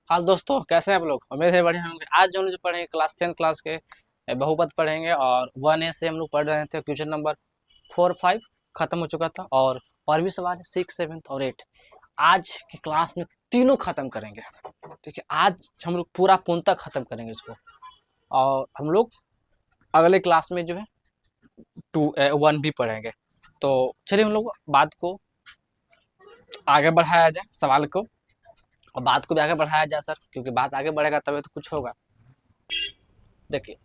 हाल दोस्तों, कैसे हैं आप लोग। उम्मीद है बढ़िया होंगे। आज जो हम लोग पढ़ेंगे क्लास 10 क्लास के बहुपद पढ़ेंगे और 1A से हम लोग पढ़ रहे थे। क्वेश्चन नंबर 4-5 खत्म हो चुका था और भी सवाल है 6, 7 और 8। आज की क्लास में तीनों खत्म करेंगे। ठीक है, आज हम लोग पूरा पूर्णतः खत्म करेंगे इसको और हम लोग अगले क्लास में जो है 1 भी पढ़ेंगे। तो चलिए हम लोग बात को आगे बढ़ाया जाए, सवाल को और बात को भी आगे बढ़ाया जाए सर, क्योंकि बात आगे बढ़ेगा तभी तो कुछ होगा। देखिए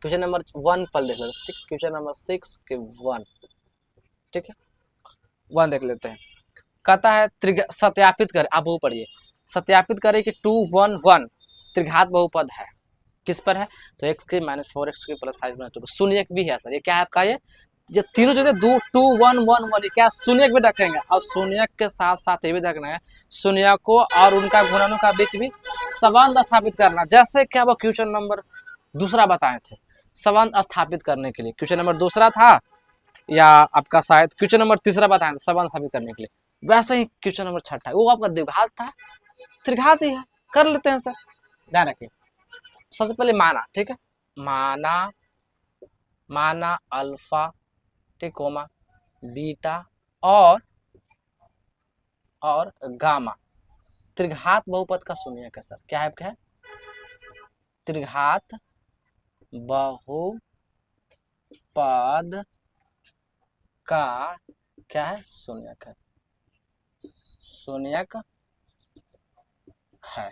क्वेश्चन नंबर 1 पढ़ देख लेते हैं। ठीक, क्वेश्चन नंबर 6 के 1। ठीक है, 1 देख लेते हैं। कहता है सत्यापित कर, आप वो पढ़िए। सत्यापित करें कि 2, 1, 1 त्रिघात बहुपद है। किस पर है? तो x की -4x प्लस 5 शून्य भी है सर। ये क्या है आपका? ये तीनों जगह 2, 2, 1, 1, 1 क्या शून्य भी रखेंगे और शून्य के साथ साथ ये भी रखना है शून्य को और उनका गुणनों का बीच भी संबंध स्थापित करना। जैसे क्या वो क्वेश्चन नंबर दूसरा बताए थे संबंध स्थापित करने के लिए। क्वेश्चन नंबर दूसरा था या आपका शायद क्वेश्चन नंबर तीसरा बताया था संबंध स्थापित करने के लिए। वैसे ही क्वेश्चन नंबर छठा वो आपका द्विघात था, त्रिघात ही है। कर लेते हैं सर, ध्यान रखिए। सबसे पहले माना, ठीक है, माना अल्फा कोमा बीटा और गामा त्रिघात बहुपद का शून्य है सर। क्या है आपका? है त्रिघात बहुपद का क्या है? शून्यक है, शून्यक है।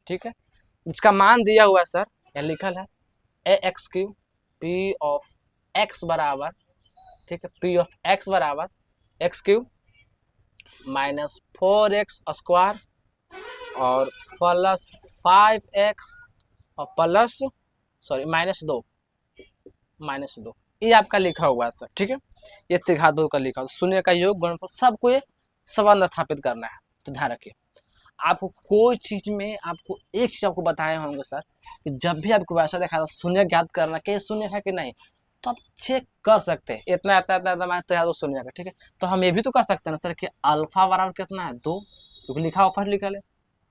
ठीक है, इसका मान दिया हुआ है सर, यहाँ लिखल है ax³ p ऑफ x बराबर, ठीक है, p ऑफ x बराबर x³ -4x² और प्लस 5x और प्लस -2 ये आपका लिखा हुआ है सर। ठीक है, ये त्रिघात बहुपद का लिखा हुआ, शून्य का योग गुणनफल सबको ये संबंध स्थापित करना है। तो ध्यान रखिए, आपको कोई चीज में आपको एक चीज आपको बताए होंगे सर कि जब भी आपको वैसा देखा था शून्य ज्ञात करना कि शून्य है कि नहीं, तो आप चेक कर सकते हैं इतना तो शून्य का। ठीक है, तो हम ये भी तो कर सकते हैं ना सर कि अल्फा बराबर कितना है 2, क्योंकि लिखा हुआ फर्स्ट लिखा है।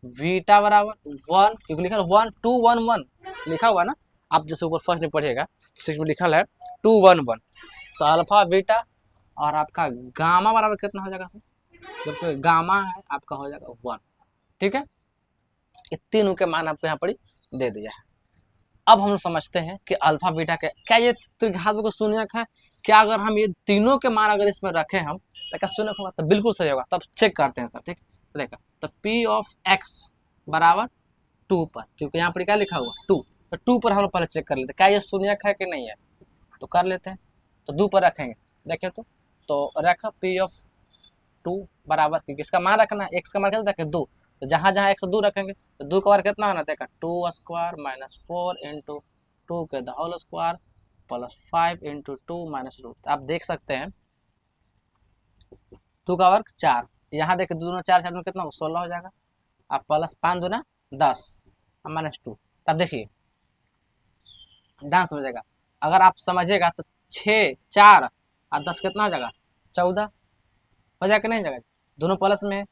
बीटा बराबर 1, क्योंकि लिखा है 1, 2, 1, 1 लिखा हुआ ना। आप जैसे ऊपर फर्स्ट में पढ़िएगा में लिखा है 2, 1, 1। तो अल्फा बीटा और आपका गामा बराबर कितना हो जाएगा सर? जबकि गामा है आपका हो जाएगा 1। ठीक है, ये तीनों के मान आपको यहाँ पर दे दिया है। अब हम समझते हैं कि अल्फा बीटा के क्या ये त्रिघात को शून्यक है। क्या अगर हम ये तीनों के मान अगर इसमें रखें हम तो क्या शून्यक होगा? तो बिल्कुल सही होगा। तब चेक करते हैं सर। ठीक है, देखा तो p ऑफ x बराबर 2 पर, क्योंकि यहाँ पर क्या लिखा हुआ 2, तो 2 पर हम लोग पहले चेक कर लेते हैं क्या ये शून्यक है कि नहीं है। तो कर लेते हैं, तो 2 पर रखेंगे। देखें तो रखा p ऑफ 2 बराबर, क्योंकि इसका मान रखना है x का मान कितना रखें 2, तो जहाँ जहाँ x 2 रखेंगे तो 2 का वर्ग कितना होना देखा 2² -4 × 2 के द होल स्क्वायर प्लस 5 × 2 -√। आप देख सकते हैं 2 का वर्ग 4, यहाँ देखिए 2 दूना 4, 4 में कितना 16 हो जाएगा। आप प्लस 5 दूना 10 -2। तब देखिए ध्यान समझेगा, अगर आप समझेगा तो 6, 4 और 10 कितना हो जाएगा 14 हो जाएगा, नहीं जाएगा, दोनों प्लस में है।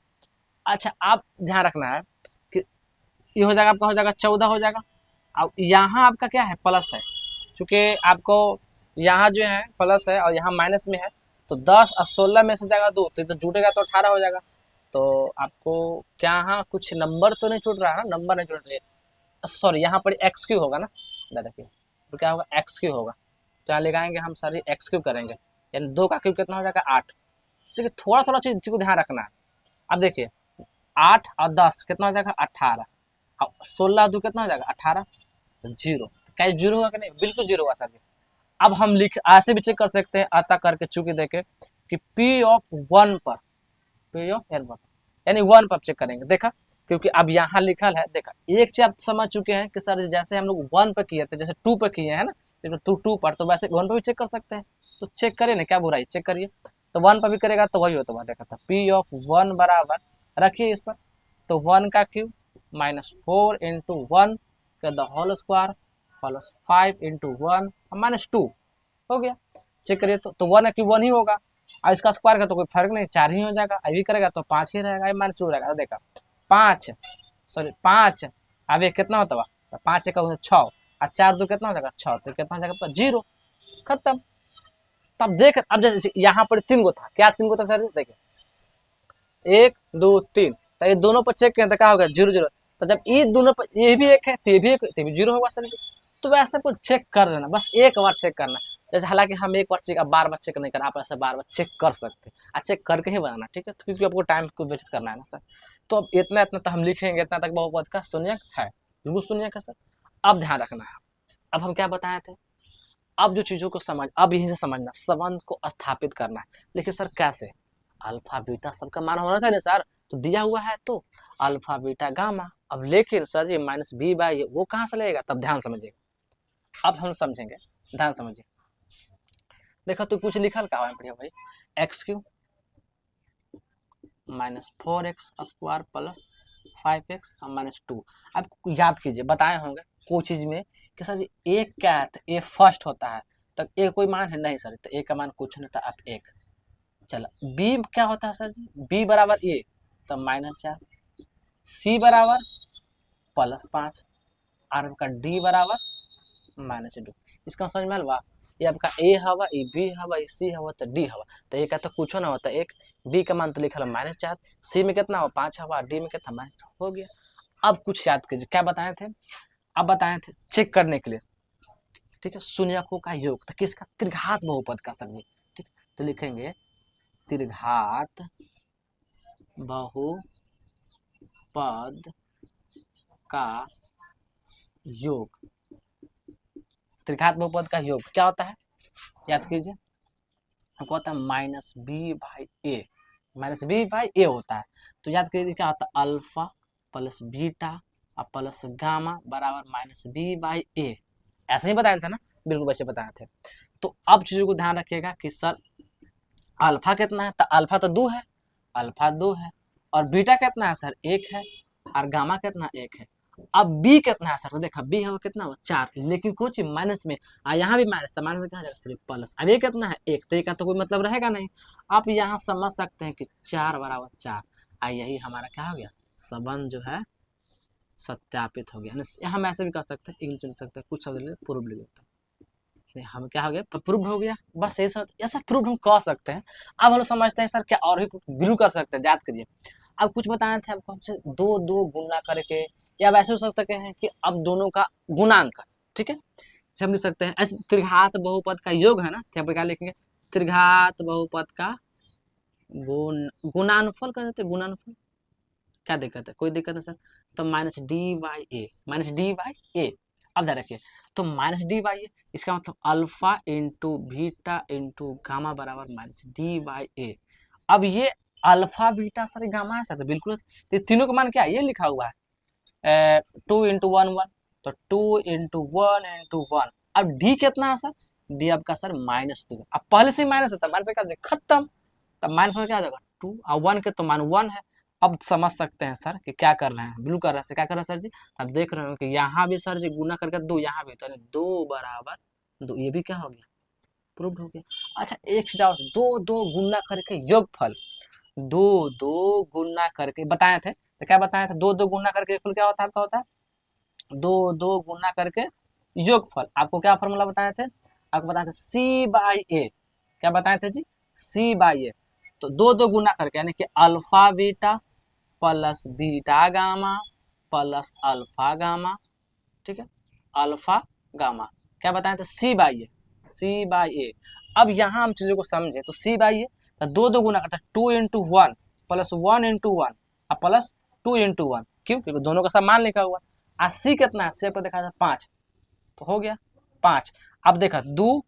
अच्छा, आप ध्यान रखना है कि ये हो जाएगा आपका हो जाएगा 14 हो जाएगा। अब यहाँ आपका क्या है प्लस है, चूँकि आपको यहाँ जो है प्लस है और यहाँ माइनस में है, तो 10 और 16 में से जाएगा 2 तो जुटेगा तो 18 हो जाएगा। तो आपको क्या यहाँ कुछ नंबर तो नहीं छूट रहा है, नंबर नहीं छूट रही है, सॉरी यहाँ पर x³ होगा ना, देखिए तो क्या होगा x³ होगा। तो यहाँ लगाएंगे हम सारी x³ करेंगे, यानी 2 का क्यूब कितना हो जाएगा 8। ठीक है, थोड़ा थोड़ा चीज को ध्यान रखना है। अब देखिए 8 और 10 कितना हो जाएगा 18, और 16 2 कितना हो जाएगा 18, 0। क्या जीरो होगा कि नहीं? बिल्कुल जीरो होगा सर। अब हम ऐसे भी चेक कर सकते हैं आता करके, चूंकि देखे कि p ऑफ 1 पर, p ऑफ 1 यानी 1 पर चेक करेंगे। देखा, क्योंकि अब यहाँ लिखल है, देखा एक चीज आप समझ चुके हैं कि सर जैसे हम लोग 1 पर किए थे, जैसे 2 पर किए हैं ना, तो 2 पर, तो वैसे 1 पर भी चेक कर सकते हैं। तो चेक करिए ना, क्या बुराई, चेक करिए। तो 1 पर भी करेगा तो वही होता है। देखा था p ऑफ 1 बराबर, रखिए इस पर, तो 1 का क्यूब -4 × 1 के द होल स्क्वायर प्लस 5 × 1 -2 हो गया। चेक करिए तो 1 का क्यूब 1 ही होगा और इसका स्क्वायर का तो कोई फर्क नहीं, 4 ही हो जाएगा। अभी करेगा तो 5 ही रहेगा, -2 रहेगा। देखा 5 सॉरी 5, अब ये कितना होता है 5 एक 6 और 4 2 कितना हो जाएगा 6, तो कितना हो जाएगा 0, खत्म। तब देख, अब जैसे यहाँ पर 3 गो था, क्या 3 गो था सर, देखिए 1 2 3, तो ये दोनों पर चेक किया तो क्या होगा 0 0, तो जब ये दोनों पर ये भी एक है तो ये भी एक, तो ये भी 0 होगा सर। तो वैसे को चेक कर लेना, बस एक बार चेक करना। जैसे हालांकि हम एक बार चेक, बार बार चेक नहीं करना, आप ऐसे बार बार चेक कर सकते हैं, चेक करके ही बनाना, ठीक है, तो क्योंकि आपको टाइम को व्यतीत करना है ना सर। तो अब इतना इतना तो हम लिखेंगे, इतना तक बहुपद का शून्यक है, बिल्कुल शून्यक है सर। अब ध्यान रखना है, अब हम क्या बताए थे, अब जो चीजों को समझ, अब यहीं से समझना, संबंध को स्थापित करना है। लेकिन सर कैसे, अल्फा बीटा सबका मान होना चाहिए सर, तो दिया हुआ है तो अल्फा बीटा गामा। अब लेकिन सर ये माइनस बी बाई वो कहाँ से लगेगा, तब ध्यान समझिएगा, अब हम समझेंगे, ध्यान समझिए। देखो तो कुछ लिखल का है बढ़िया भाई, x cube minus 4x square plus 5x minus 2। अब याद कीजिए, बताए होंगे कोई चीज में कि सर जी एक क्या है, तो ए फर्स्ट होता है, तो ए कोई मान है नहीं सर, तो ए का मान कुछ नहीं था, अब एक। चलो बी क्या होता है सर जी, बी बराबर ए, तो -4, सी बराबर +5, और आपका डी बराबर -2। इसका समझ में आवा, ये आपका ए हवा, ये बी हवा, ये सी हवा, तो डी हवा, तो ए का तो कुछ ना होता, एक बी का मान तो लिखा -4, सी में कितना हो 5 हवा, डी में कितना -2 हो गया। अब कुछ याद कीजिए, क्या बताए थे, अब बताए थे चेक करने के लिए, ठीक है, शून्यकों का योग, तो किसका, त्रिघात बहुपद का सर जी, ठीक, तो लिखेंगे त्रिघात बहुपद का योग। त्रिघात बहुपद का योग क्या होता है, याद कीजिए, हमको होता है minus B by A, minus B by A होता है। तो याद कीजिए क्या होता है, alpha plus beta plus gamma बराबर माइनस बी बाई ए, ऐसे ही बताए थे ना, बिल्कुल वैसे बताए थे। तो अब चीजों को ध्यान रखिएगा कि सर अल्फा कितना है, तो अल्फा तो 2 है, अल्फा 2 है, और बीटा कितना है सर 1 है, और गामा कितना 1 है। अब बी कितना है सर, तो देखा बी है वो कितना हो 4, लेकिन कुछ माइनस में, यहाँ भी माइनस था, माइनस कहाँ जाएगा प्लस, अब ये कितना है 1, तो ये का तो कोई मतलब रहेगा नहीं। आप यहाँ समझ सकते हैं कि 4 बराबर 4, यही हमारा क्या हो गया, संबंध जो है सत्यापित हो गया। हम ऐसे भी कर सकते हैं, इंग्लिश लिख सकते हैं, कुछ शब्द प्रूव लिख सकते हैं, हम क्या हो गया, प्रूव हो गया, बस यही सब, ऐसा प्रूव हम कर सकते हैं। अब हम लोग समझते हैं सर क्या और भी बिल्कुल कर सकते हैं, याद करिए। अब कुछ बताए थे आपको हमसे, दो दो गुना करके, या वैसे हो सकते हैं कि अब दोनों का गुणांक, ठीक है, हम लिख सकते हैं ऐसे, त्रिघात बहुपद का योग है ना, तो यहाँ पे क्या लिखेंगे, त्रिघात बहुपद का गुणानफल कर देते, गुणानफल, क्या दिक्कत है, कोई दिक्कत है सर, तो minus D by A, minus D by A. अब ध्यान रखिए, तो माइनस डी बाई ए, इसका मतलब alpha into beta into gamma बराबर माइनस डी बाई ए। अब ये अल्फा बीटा सर गामा है सर, तो बिल्कुल ये तीनों का मान क्या है, ये लिखा हुआ है 2 इंटू 1 1, तो 2 इंटू 1 इंटू 1। अब डी कितना है सर, डी आपका सर -2, अब पहले से माइनस है, माइनस क्या खत्म, तब माइनस में क्या हो जाएगा 2, और 1 के तो मान 1 है। अब समझ सकते हैं सर कि क्या कर रहे हैं, ब्लू कर रहे हैं, क्या कर रहे हैं सर जी, अब देख रहे हो कि यहाँ भी सर जी गुना करके 2, यहाँ भी, तो 2 बराबर 2, ये भी क्या हो गया, प्रूव्ड हो गया। अच्छा एक चीज और, दो दो गुना करके योगफल, दो दो गुना करके बताए थे, तो क्या बताए थे, दो दो गुना करके योगफल क्या होता है आपका, होता है दो दो गुना करके योगफल। आपको क्या फॉर्मूला बताए थे, आपको बताए थे सी बाई ए, क्या बताए थे जी, सी बाई ए। तो दो दो गुना करके यानी कि alpha beta plus beta gamma plus alpha gamma, ठीक है, अल्फा गामा, क्या बताए थे सी by A, C by A. अब यहाँ हम चीजों को समझे, तो सी बाई ए, तो दो दो गुना करता है 2 into 1 plus 1 into 1 plus 2 into 1, क्यों, क्योंकि दोनों का समान लिखा हुआ। सी कितना है, सी आपको देखा था 5, तो हो गया 5। अब देखा 2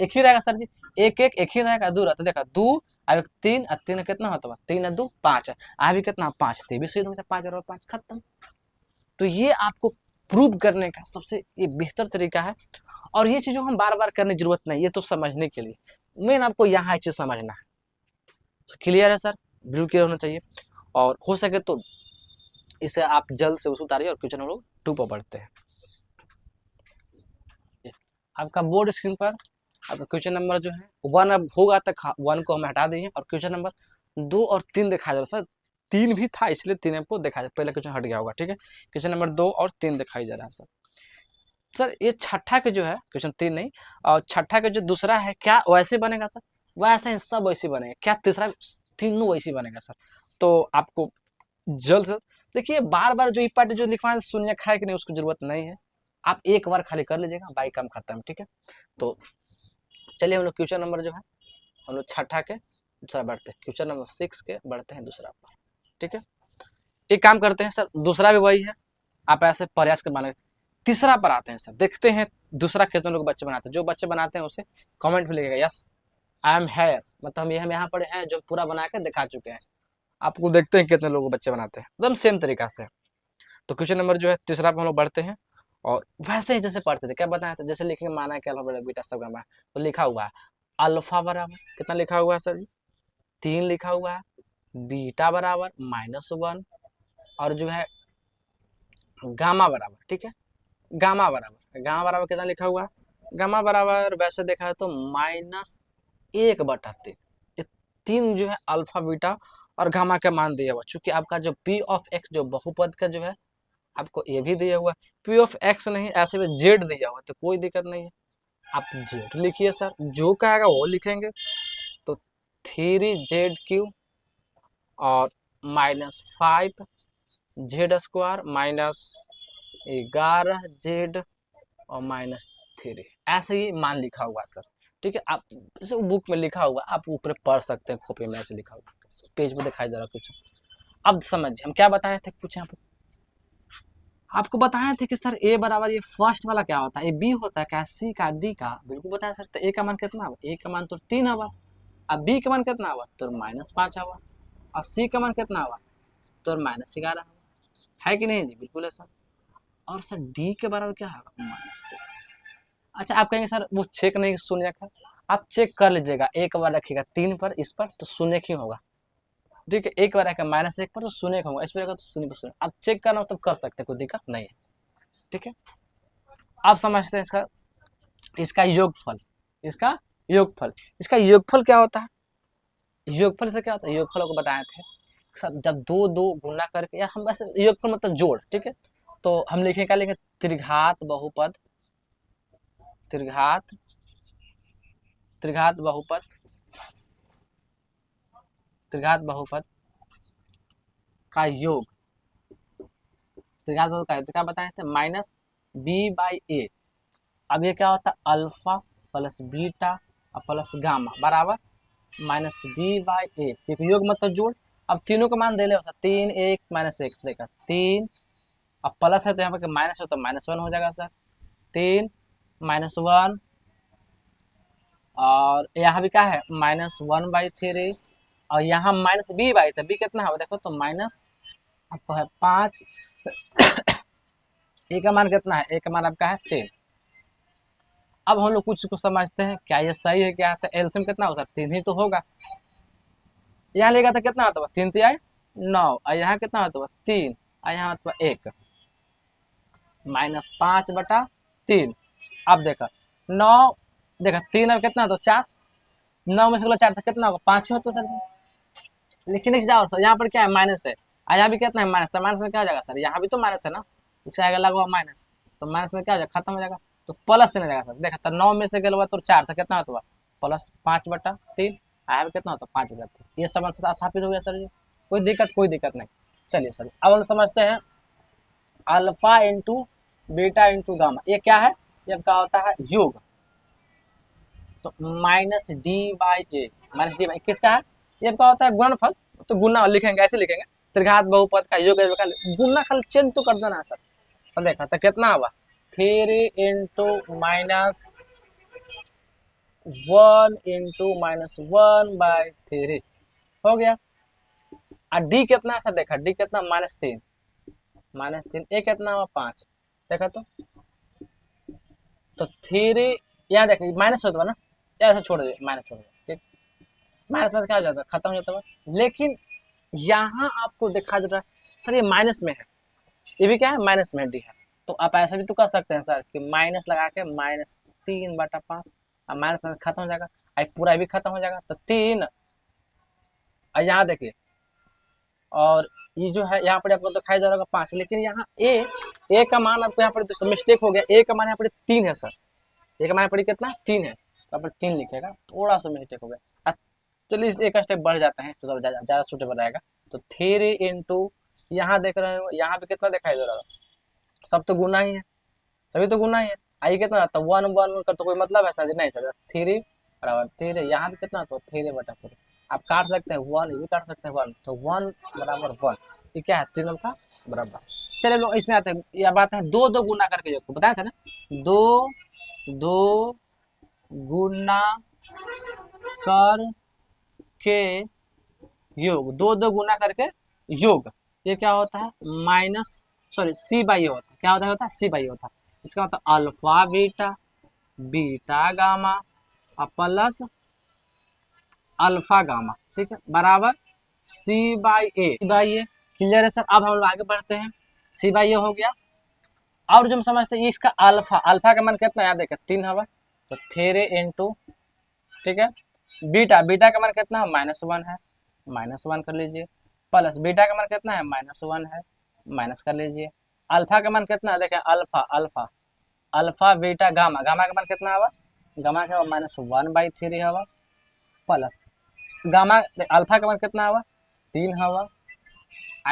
एक ही रहेगा सर जी, एक ही रहेगा, 2 रहता, देखा 2 अब 3, 3 कितना होता है 3 2 5, भी कितना 5, भी सीधा हो जाए 5 और 5 खत्म। तो ये आपको प्रूव करने का सबसे ये बेहतर तरीका है, और ये चीजों हम बार बार करने की जरूरत नहीं, ये तो समझने के लिए मेन आपको यहाँ चीज समझना है। क्लियर है सर, बिल्कुल क्लियर होना चाहिए, और हो सके तो इसे आप जल्द से उस उतारिए, और क्वेश्चन हम लोग 2 पर पढ़ते हैं। आपका बोर्ड स्क्रीन पर आपका क्वेश्चन नंबर जो है 1 अब होगा, तक 1 को हम हटा दीजिए, और क्वेश्चन नंबर 2 और 3 दिखा दो सर, 3 भी था, इसलिए 3 आपको देखा जाए, पहले क्वेश्चन हट गया होगा। ठीक है, क्वेश्चन नंबर 2 और 3 दिखाई जा रहा है सर। सर ये छठा के जो है क्वेश्चन 3 नहीं, और छठा के जो दूसरा है क्या वैसे बनेगा सर? वैसे ही सब वैसे बनेगा क्या? तीसरा तीनों वैसे बनेगा सर। तो आपको जल्द से देखिए, बार बार जो ई पार्ट जो लिखवाएं शून्य खाए कि नहीं, उसकी जरूरत नहीं है। आप एक बार खाली कर लीजिएगा, बाई काम खत्म। ठीक है, तो चलिए हम लोग क्वेश्चन नंबर जो है, हम लोग छठा के दूसरा बढ़ते हैं, क्वेश्चन नंबर 6 के बढ़ते हैं दूसरा पर। ठीक है, एक काम करते हैं सर, दूसरा भी वही है, आप ऐसे प्रयास कर बना। तीसरा पर आते हैं सर, देखते हैं दूसरा कितने लोग बच्चे बनाते हैं। जो बच्चे बनाते हैं उसे कमेंट में लिखेगा यस आई एम हेयर, मतलब हम यहाँ पर हैं जो पूरा बना के दिखा चुके हैं। आपको देखते हैं कितने लोग बच्चे बनाते हैं, एकदम सेम तरीका से। तो क्वेश्चन नंबर जो है तीसरा पे हम लोग बढ़ते हैं, और वैसे ही जैसे पढ़ते थे, क्या बताया था, जैसे लिखेंगे माना क्या बीटा सब का, तो लिखा हुआ है अल्फा बराबर कितना लिखा हुआ है सर जी? 3 लिखा हुआ है, बीटा बराबर -1, और जो है गामा बराबर, ठीक है, गामा बराबर कितना लिखा हुआ है? गामा बराबर वैसे देखा है तो -1/3। ये 3 जो है अल्फा बीटा और गामा का मान दिया हुआ, चूंकि आपका जो पी ऑफ एक्स जो बहुपद का जो है आपको ये भी दिया हुआ है, पी ऑफ एक्स नहीं ऐसे में जेड दिया हुआ, तो कोई दिक्कत नहीं है, आप जेड लिखिए सर, जो कहेगा वो लिखेंगे। तो 3Z³ और -5 जेड स्क्वायर -11Z और -3, ऐसे ही मान लिखा हुआ सर। ठीक है, आप जैसे बुक में लिखा हुआ आप ऊपर पढ़ सकते हैं, कॉपी में ऐसे लिखा हुआ पेज पे दिखाई जा रहा कुछ। अब समझिए हम क्या बताए थे कुछ यहाँ पे, आपको बताए थे कि सर ए बराबर ये फर्स्ट वाला क्या होता है, ये बी होता है क्या, सी का, डी का, बिल्कुल बताया सर। तो ए का मान कितना हुआ? ए का मान तो 3 हुआ, अब बी का मान कितना हुआ? तो -5 हुआ, और सी का मान कितना हुआ? तो -11 हुआ, है कि नहीं जी? बिल्कुल है सर। और सर डी के बराबर क्या होगा? -3। अच्छा आप कहेंगे सर वो चेक नहीं शून्य का, आप चेक कर लीजिएगा, एक बार रखिएगा 3 पर, इस पर तो शून्य क्यों होगा? ठीक है, एक बार रखा -1 पर तो शून्य होगा, इस पर तो शून्य पर शून्य, आप चेक करना तो कर सकते हैं, कोई दिक्कत नहीं है। ठीक है, आप समझते हैं इसका, इसका योगफल, इसका योगफल, इसका योगफल क्या होता है? योगफल से क्या होता है? योगफल को बताए थे सर, जब दो दो गुना करके, या हम वैसे योगफल मतलब जोड़। ठीक है, तो हम लिखेंगे क्या लिखेंगे? त्रिघात बहुपद, त्रिघात त्रिघात बहुपद, त्रिघात बहुपद का योग, त्रिघात बहुपद का योग, तो क्या बताए थे? -b/a। अब ये क्या होता है? अल्फा प्लस बीटा और प्लस गामा बराबर -b/a, क्योंकि योग मतलब जोड़। अब तीनों का मान दे ले, 3 1 -1 देखा 3, अब प्लस है तो यहाँ पर माइनस है तो -1 हो जाएगा सर, 3 -1, और यहाँ भी क्या है? -1/3, और यहाँ -b/3, बी कितना है देखो तो माइनस आपको है 5, ए का मान कितना है? ए का मान आपका है 3। अब हम लोग कुछ को समझते हैं, क्या ये सही है क्या? तो एलसीएम कितना हो सकता है? 3 ही तो होगा, यहाँ लेगा तो कितना होता है? 3 3 9, और यहाँ कितना होता है? 3, और यहाँ होता है 1, -5/3। अब देखा 9, देखा 3 और कितना होता है? 4, 9 में से 4 तो कितना होगा? 5 ही होता है सर। लेकिन एक जाओ सर, यहाँ पर क्या है? माइनस है, और यहाँ भी कितना है? माइनस, तो माइनस में क्या हो जाएगा सर? यहाँ भी तो माइनस है ना, इसका आगे लगा हुआ माइनस, तो माइनस में क्या हो जाएगा? खत्म हो जाएगा, तो प्लस देने जाएगा सर। देखा तो 9 में से गया तो 4, तो कितना होता है? +5/3, आया भी कितना होता है? 5/3। ये समझ स्थापित हो गया सर जी, कोई दिक्कत नहीं। चलिए सर अब हम समझते हैं alpha into beta into gamma, ये क्या है? ये क्या होता है? योग। तो -d/a, -d/a किसका है? ये क्या होता है? गुणनफल, तो गुना लिखेंगे, ऐसे लिखेंगे, त्रिघात बहुपद का योग गुना, खाली चेंज तो कर देना सर। तो देखा तो कितना हुआ? 3 इंटू -1 इंटू -1/3 हो गया। और डी कितना है सर? देखा डी कितना? -3, ए कितना हुआ? 5, देखा तो 3, यहाँ देखिए माइनस होता है ना, ऐसे छोड़ दीजिए, माइनस छोड़ दीजिए, ठीक, माइनस में क्या हो जाता है? खत्म हो जाता है। लेकिन यहाँ आपको दिखा जा रहा है सर ये माइनस में है, ये भी क्या है? माइनस में डी है, तो आप ऐसा भी तो कर सकते हैं सर कि माइनस लगा के -3/5, अब माइनस माइनस खत्म हो जाएगा, अब पूरा भी खत्म हो जाएगा, तो 3, और यहाँ देखिए और ये जो है यहाँ पर आपको दिखाई दे रहा होगा 5, लेकिन यहाँ ए का मान आपको यहाँ पर मिस्टेक हो गया, ए का मान यहाँ पर 3 है सर, ए का मान यहाँ पर कितना 3 है, तो यहाँ पर 3 लिखेगा, थोड़ा सा मिस्टेक हो गया। चलिए इस एक स्टेप बढ़ जाते हैं तो ज़्यादा सूटेबल रहेगा। तो 3 इंटू यहाँ देख रहे हो, यहाँ पे कितना दिखाई दे रहा है, सब तो गुना ही है, सभी तो गुना ही है। आई कितना तो 1 1 का तो कोई मतलब है सर नहीं सर, 3 बराबर 3, यहाँ पे कितना तो 3/3, आप काट सकते हैं 1, ये काट सकते हैं 1, तो 1 बराबर 1, ये क्या है तीनों का बराबर। चलिए लोग इसमें आते हैं, यह बात है 2 2 गुना करके योग को बताया था ना, 2 2 गुना कर के योग, 2 2 गुना करके योग, ये क्या होता है minus sorry C by A होता है, क्या होता है सी बाई ए होता है। इसका मतलब alpha beta beta gamma plus alpha gamma, ठीक है, बराबर सी बाई ए। क्लियर है सर। अब हम लोग आगे बढ़ते हैं, सी बाई ए हो गया, और जो हम समझते हैं इसका अल्फा, अल्फा का मान कितना याद है 3 हवा, तो 3 इंटू, ठीक है, बीटा, बीटा का मान कितना -1 है, -1 कर लीजिए, प्लस बीटा का मान कितना है -1 है, माइनस कर लीजिए, अल्फा का मान कितना है देखें, alpha alpha alpha beta gamma, gamma का मान कितना हवा, गामा का -1/3 हवा, प्लस गामा अल्फा का मान कितना हवा 3 हवा,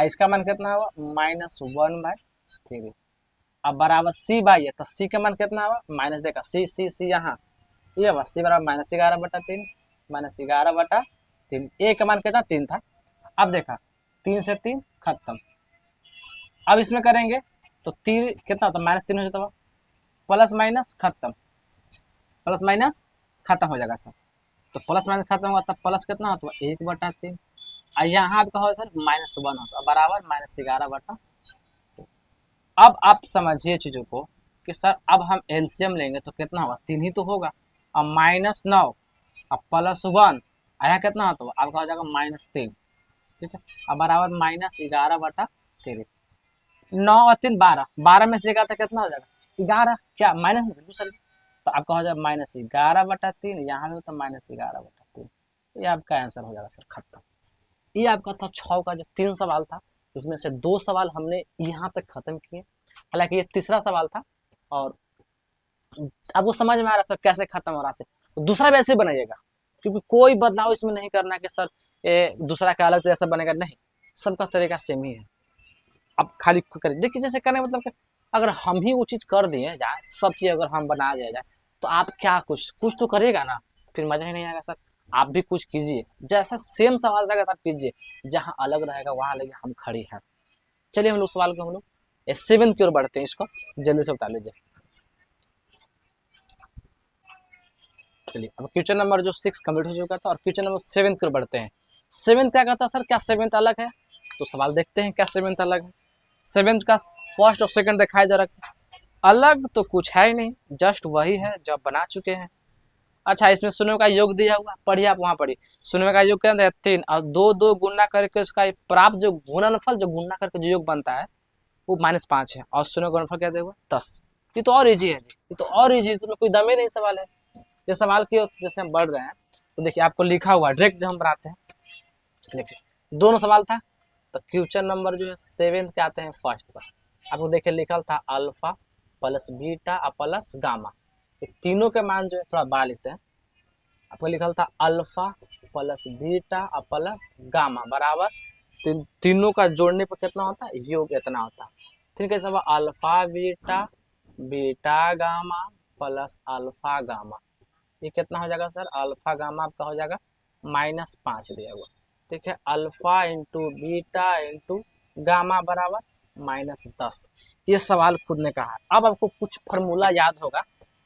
इसका मान कितना हवा -1/3, अब बराबर सी बाई है, तो सी का मान कितना हवा माइनस, देखा सी सी सी यहाँ ये हवा, सी बराबर -11/3, -11/3, ए का मान कितना 3 था, अब देखा 3 से 3 खत्म, अब इसमें करेंगे तो 3 कितना होता -3 हो जाता है, प्लस माइनस खत्म, प्लस माइनस खत्म हो जाएगा सर, तो प्लस माइनस खत्म होगा तब प्लस कितना होता है 1/3, और यहाँ आपका हो सर -1 होता है बराबर -11/3। अब आप समझिए चीज़ों को कि सर अब हम एलसीएम लेंगे तो कितना होगा 3 ही तो होगा, अब -9 अब +1 आया कितना होता है आपका हो जाएगा -3, ठीक है, अब बराबर -11/3, 9 और 3 12, 12 में से 11 कितना हो जाएगा 11, क्या माइनस में सर, तो आपका हो जाएगा -11/3, यहाँ में तो -11/3, ये आपका आंसर हो जाएगा सर खत्म। ये आपका था 6 का जो 3 सवाल था, इसमें से 2 सवाल हमने यहाँ तक खत्म किए, हालांकि ये तीसरा सवाल था, और अब वो समझ में आ रहा सर कैसे खत्म हो रहा है, तो दूसरा भी ऐसे बनाइएगा, क्योंकि कोई बदलाव इसमें नहीं करना कि सर ये दूसरा का अलग तरीके से बनेगा, नहीं, सबका तरीका सेम ही है। अब खाली करिए, देखिए जैसे करने मतलब कि अगर हम ही वो चीज़ कर दिए जाए, सब चीज़ अगर हम बना दिया जाए, तो आप क्या कुछ तो करिएगा ना, फिर मज़ा ही नहीं आएगा सर। आप भी कुछ कीजिए, जैसा सेम सवाल रहेगा तब कीजिए, जहाँ अलग रहेगा वहाँ लगे हम खड़ी हैं। चलिए हम लोग सवाल को हम लोग 7 की ओर बढ़ते हैं, इसको जल्दी से बता लीजिए। चलिए अब क्वेश्चन नंबर जो 6 कम्प्लीट हो चुका था, और क्वेश्चन नंबर 7 की ओर बढ़ते हैं। 7 क्या कहता है सर, क्या 7 अलग है, तो सवाल देखते हैं क्या 7 अलग है। 7 का फर्स्ट और सेकंड दिखाई दे रहा है, अलग तो कुछ है ही नहीं, जस्ट वही है जो आप बना चुके हैं। अच्छा इसमें शून्य का योग दिया हुआ, पढ़िए आप वहाँ पढ़िए, शून्य का योग क्या है 3, और 2 2 गुना करके उसका प्राप्त जो गुणनफल जो गुना करके जो योग बनता है वो -5 है, और शून्य का गुणनफल क्या दिया हुआ 10। ये तो और इजी है जी, ये तो और इजी है, तो कोई दम ही नहीं सवाल है। ये सवाल की जैसे हम बढ़ रहे हैं तो देखिए आपको लिखा हुआ डायरेक्ट जब हम बनाते हैं, देखिए दोनों सवाल था, तो क्वेश्चन नंबर जो है 7 के आते हैं फर्स्ट पर, आपको देखिए लिखा था alpha plus beta plus gamma, ये तीनों के मान जो है थोड़ा बड़ा लिखते हैं, आपको लिखा था alpha plus beta plus gamma बराबर तीनों का जोड़ने पर कितना होता है योग इतना होता है। फिर कैसे हुआ alpha beta beta gamma plus alpha gamma, ये कितना हो जाएगा सर, अल्फा गामा आपका हो जाएगा -5 दिया हुआ, ठीक है, alpha into beta into gamma बराबर -10। ये सवाल खुद ने कहा। अब आपको कुछ फॉर्मूला याद होगा,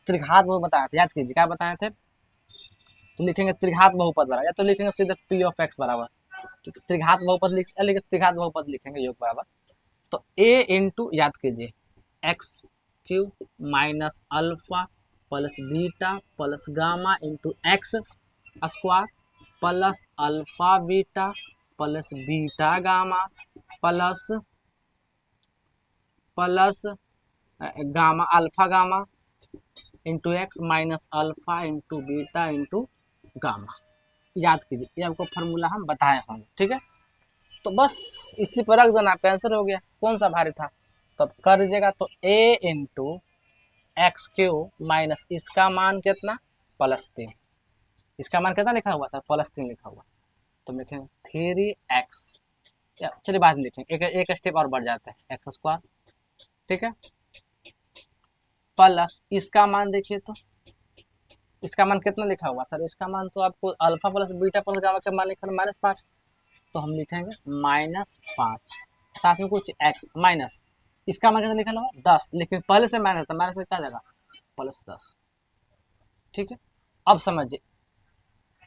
त्रिघात बहुपद बताया था, याद कीजिए क्या बताए थे, तो लिखेंगे त्रिघात बहुपद बराबर, या तो लिखेंगे सीधे पी ऑफ एक्स बराबर, तो त्रिघात बहुपद लिखेंगे, त्रिघात बहुपद लिखेंगे योग बराबर, तो ए इंटू याद कीजिए x³ minus alpha plus beta plus gamma into x square plus alpha beta plus beta gamma plus plus gamma alpha gamma into X minus alpha into beta into gamma, याद कीजिए, ये आपको फार्मूला हम बताए होंगे, ठीक है। तो बस इसी पर रख देना, आपका आंसर हो गया। कौन सा भारी था, तो कर दीजिएगा। तो a into X cube minus इसका मान कितना +3, इसका मान कितना लिखा हुआ सर +3 लिखा हुआ, तो लिखेंगे 3x, चलिए बाद में लिखेंगे, एक स्टेप और बढ़ जाता है x², ठीक है, प्लस इसका मान देखिए, तो इसका मान कितना लिखा हुआ सर, इसका मान तो आपको alpha plus beta plus gamma का मान लिखा -5, तो हम लिखेंगे -5, साथ में कुछ x माइनस इसका मान कितना लिखा हुआ 10, लेकिन पहले से माइनस था, माइनस में क्या जाएगा +10, ठीक है। अब समझिए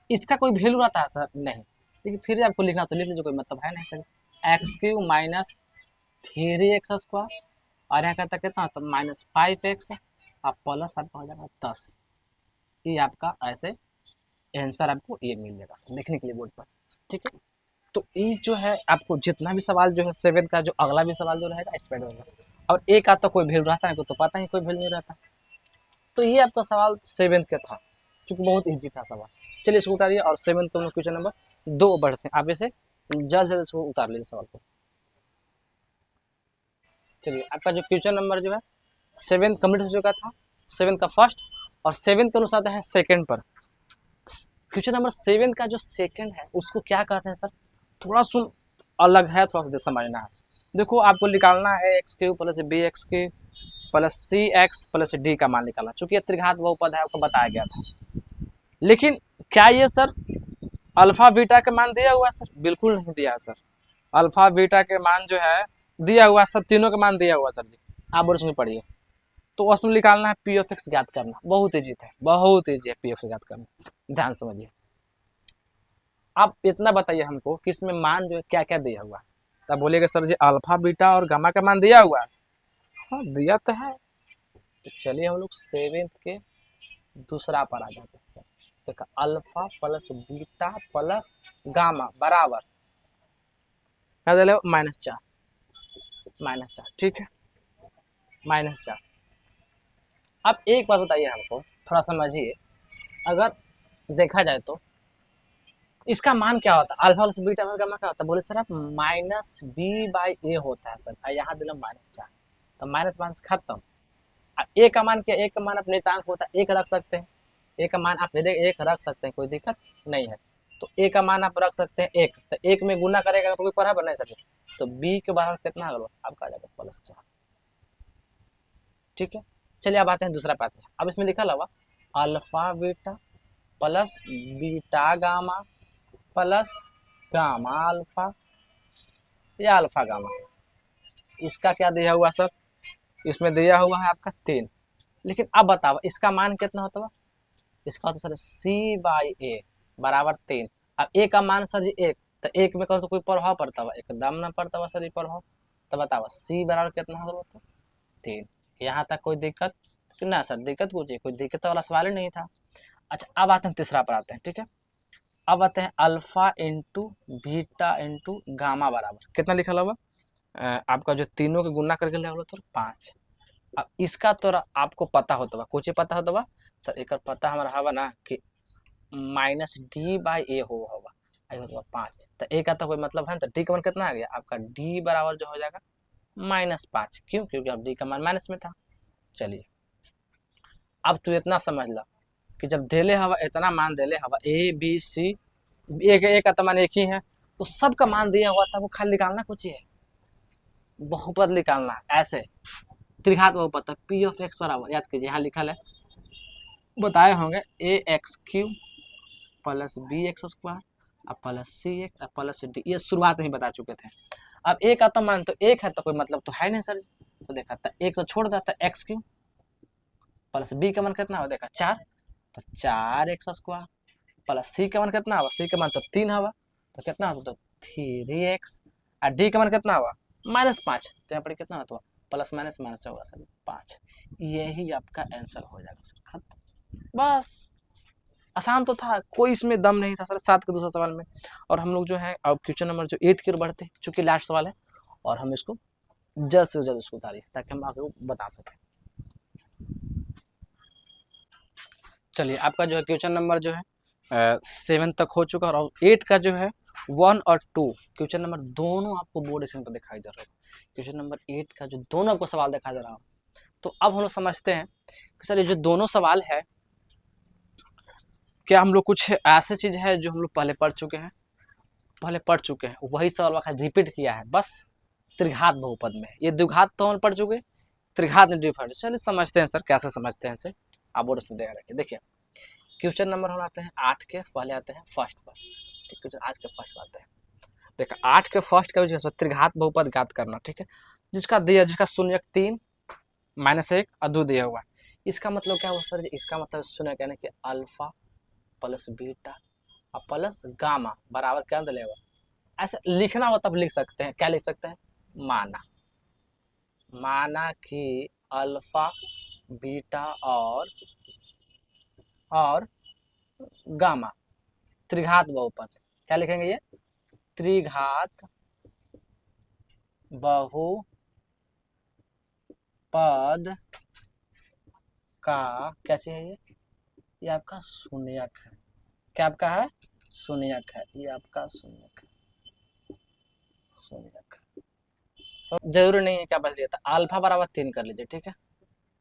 इसका कोई वैल्यू रहता है सर नहीं, लेकिन फिर आपको लिखना तो लिख लीजिए, कोई मतलब है नहीं सर। x³ माइनस 3x² और यहाँ कहता कितना तो -5x और प्लस आपका हो जाएगा 10, ये आपका ऐसे आंसर आपको ये मिल जाएगा सर लिखने के लिए बोर्ड पर, ठीक है। तो इस जो है आपको जितना भी सवाल जो है 7 का जो अगला भी सवाल जो रहेगा इस पर होगा, और एक का तो कोई वैल्यू रहता है, तो पता ही कोई वैल्यू नहीं रहता। तो ये आपका सवाल 7 का था, चूँकि बहुत ईजी था सवाल। चलिए इसको उतारिए और 7 का क्वेश्चन नंबर 2 बढ़ते हैं, आप इसे जल्द से जल्द उतार लीजिए सवाल को। चलिए आपका जो क्वेश्चन नंबर जो है 7 कम्प्लीट हो चुका था, 7 का फर्स्ट और 7 के अनुसार है सेकंड पर। क्वेश्चन नंबर 7 का जो सेकंड है उसको क्या कहते हैं सर, थोड़ा सुन अलग है, थोड़ा सा समझना है। देखो आपको निकालना है x³ + bx³ + cx + d का मान निकालना, चूंकि त्रिघात बहुपद है आपको बताया गया था। लेकिन क्या ये सर अल्फा बीटा के मान दिया हुआ है सर, बिल्कुल नहीं दिया है सर। अल्फा बीटा के मान जो है दिया हुआ है सर, तीनों के मान दिया हुआ सर जी, आप बोर्ड में पढ़िए। तो उसमें निकालना है p(x) ज्ञात करना, बहुत ईजी है, बहुत ईजी है p(x) ज्ञात करना, ध्यान समझिए। आप इतना बताइए हमको कि इसमें मान जो है क्या क्या दिया हुआ है, तब बोलिएगा सर जी अल्फा बीटा और गामा का मान दिया हुआ है, हाँ दिया तो है। तो चलिए हम लोग 7 के दूसरा पर आ जाते हैं सर। देखा alpha plus beta plus gamma बराबर क्या दे -4, -4, ठीक है, -4। अब एक बात बताइए हमको, थोड़ा समझिए, अगर देखा जाए तो इसका मान क्या होता है, alpha plus beta plus gamma क्या होता है, बोले सर आप -b/a होता है सर, यहाँ दिला -4, तो माइनस खत्म। अब ए का मान क्या, ए का मान आप नियतांक होता है 1 रख सकते हैं, ए का मान आप 1 रख सकते हैं, कोई दिक्कत नहीं है। तो ए का मान आप रख सकते हैं 1, तो 1 में गुना करेगा तो कोई बराबर नहीं सके, तो b के बराबर कितना होगा आपका आ जाएगा +4, ठीक है। चलिए अब आते हैं दूसरा पाते हैं। अब इसमें लिखा हुआ alpha beta plus beta gamma plus gamma alpha या अल्फा गामा, इसका क्या दिया हुआ सर, इसमें दिया हुआ है आपका 3, लेकिन अब बताओ इसका मान कितना होता है, इसका तो सर c/a बराबर 3। अब a का मान सर जी 1, तो 1 में कौन तो कोई प्रभाव पड़ता हुआ, एकदम ना पड़ता हुआ सर ये प्रभाव, तो बताओ c बराबर कितना होगा तो 3। यहाँ तक कोई दिक्कत ना सर, दिक्कत कुछ कोई दिक्कत वाला सवाल ही नहीं था। अच्छा अब आते हैं तीसरा पर आते हैं, ठीक है। अब आते हैं alpha into beta into gamma बराबर कितना लिखा हुआ आपका जो तीनों के गुना करके लिखा हुआ तो 5। अब इसका तो आपको पता होता हुआ, कुछ पता होता हुआ सर, एक पता हमारा हवा ना कि -d/a होगा, आई होगा 5, तो a का तो कोई मतलब है, तो d का मान कितना आ गया आपका, d बराबर जो हो जाएगा -5, क्यों, क्योंकि अब d का मान माइनस में था। चलिए अब तू इतना समझ ला कि जब देले हवा इतना मान देले हवा a b c, एक का तो मान एक ही है, तो सबका मान दिया हुआ था, वो खाली निकालना कुछ ही है, बहुपद निकालना ऐसे त्रिघात बहुपद p(x) बराबर, याद कीजिए यहाँ लिखा है बताए होंगे ax³ + bx² plus cx plus d, ये शुरुआत में ही बता चुके थे। अब a का तो मान तो 1 है, तो कोई मतलब तो है नहीं सर, तो देखा था 1 तो छोड़ देता x³ प्लस b का मान कितना हो देखा 4, तो 4x² प्लस c का मान कितना हुआ, c का मान तो 3 हवा, तो कितना होता तो 3x, और d का मान कितना हुआ -5, तो यहाँ पर कितना होता प्लस माइनस माइनस होगा सर 5, यही आपका आंसर हो जाएगा सर, खत्म। बस आसान तो था, कोई इसमें दम नहीं था सर 7 के दूसरा सवाल में। और हम लोग जो है अब क्वेश्चन नंबर जो 8 की ओर बढ़ते हैं, चूंकि लास्ट सवाल है और हम इसको जल्द से जल्द उसको उतारिए ताकि हम आगे बता सकें। चलिए आपका जो है क्वेश्चन नंबर जो है 7 तक हो चुका और 8 का जो है 1 और 2 क्वेश्चन नंबर दोनों आपको बोर्ड स्क्रीन पर दिखाई दे रहा है। क्वेश्चन नंबर 8 का जो दोनों आपको सवाल दिखाई दे रहा है। तो अब हम लोग समझते हैं कि सर ये जो दोनों सवाल है, क्या हम लोग कुछ ऐसे चीज है जो हम लोग पहले पढ़ चुके हैं, वही सवाल रिपीट किया है बस त्रिघात बहुपद में। ये द्विघात तो हम पढ़ चुके, त्रिघात में डिफरेंट। चलिए समझते हैं सर, कैसे समझते हैं सर, आप बोर्ड में देखा रखिए। देखिए क्वेश्चन नंबर हम आते हैं 8 के, पहले आते हैं फर्स्ट पर। ठीक है, आज के फर्स्ट पर आते हैं। देखा 8 के फर्स्ट का यूज त्रिघात बहुपद ज्ञात करना। ठीक है, जिसका शून्य 3 -1 और 2 दिया हुआ है। इसका मतलब क्या हुआ सर? इसका मतलब शून्य कहने कि alpha plus beta plus gamma बराबर क्या दिया हुआ। ऐसे लिखना हो तब लिख सकते हैं। क्या लिख सकते हैं? माना कि अल्फा बीटा और गामा त्रिघात बहुपद। क्या लिखेंगे? ये त्रिघात बहुपद का क्या चाहिए? ये आपका शून्यक है। क्या आपका है? शून्यक है। ये आपका शून्यक है। तो जरूरी नहीं है क्या बच लिया था, अल्फा बराबर 3 कर लीजिए। ठीक है,